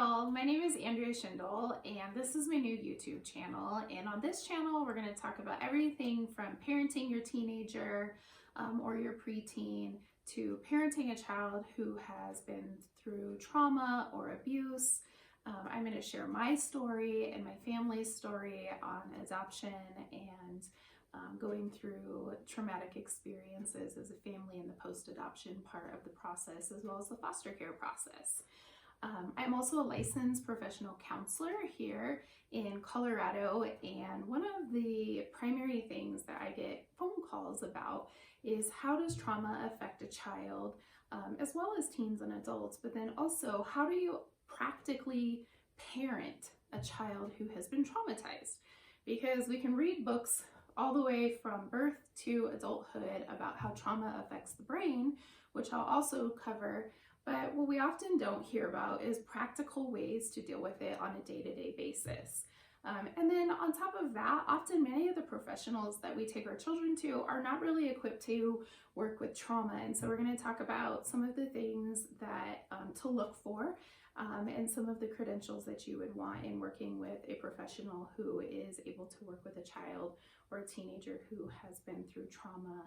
y'all, my name is Andrea Schindel and this is my new YouTube channel, and on this channel we're going to talk about everything from parenting your teenager or your preteen to parenting a child who has been through trauma or abuse. I'm going to share my story and my family's story on adoption and going through traumatic experiences as a family in the post-adoption part of the process, as well as the foster care process. I'm also a licensed professional counselor here in Colorado, and one of the primary things that I get phone calls about is how does trauma affect a child, as well as teens and adults, but then also how do you practically parent a child who has been traumatized? Because we can read books all the way from birth to adulthood about how trauma affects the brain, which I'll also cover. But what we often don't hear about is practical ways to deal with it on a day-to-day basis. And then on top of that, often many of the professionals that we take our children to are not really equipped to work with trauma. And so we're going to talk about some of the things that to look for and some of the credentials that you would want in working with a professional who is able to work with a child or a teenager who has been through trauma,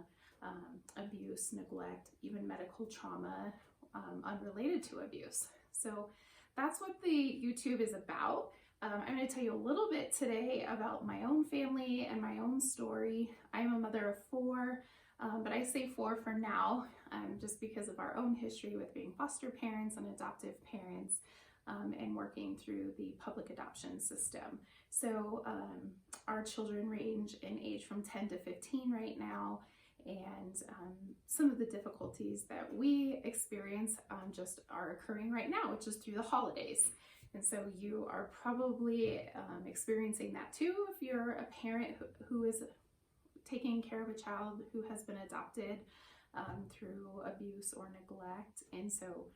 abuse, neglect, even medical trauma, unrelated to abuse. So that's what the YouTube is about. I'm going to tell you a little bit today about my own family and my own story. I'm a mother of four, but I say four for now, just because of our own history with being foster parents and adoptive parents, and working through the public adoption system. So our children range in age from 10 to 15 right now. And some of the difficulties that we experience just are occurring right now, which is through the holidays. And so you are probably experiencing that too if you're a parent who is taking care of a child who has been adopted through abuse or neglect. And so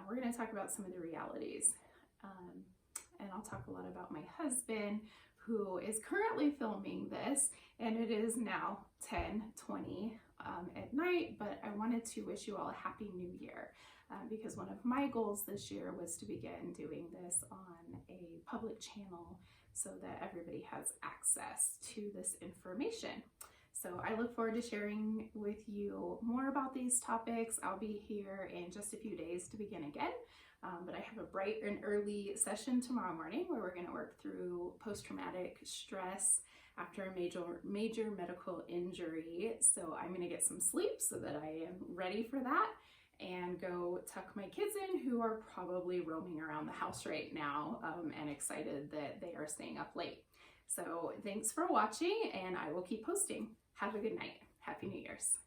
we're going to talk about some of the realities. And I'll talk a lot about my husband, who is currently filming this, and it is now 10:20 at night, but I wanted to wish you all a happy new year because one of my goals this year was to begin doing this on a public channel so that everybody has access to this information. So I look forward to sharing with you more about these topics. I'll be here in just a few days to begin again. But I have a bright and early session tomorrow morning where we're going to work through post-traumatic stress after a major medical injury. So I'm going to get some sleep so that I am ready for that and go tuck my kids in, who are probably roaming around the house right now and excited that they are staying up late. So thanks for watching, and I will keep posting. Have a good night. Happy New Year's.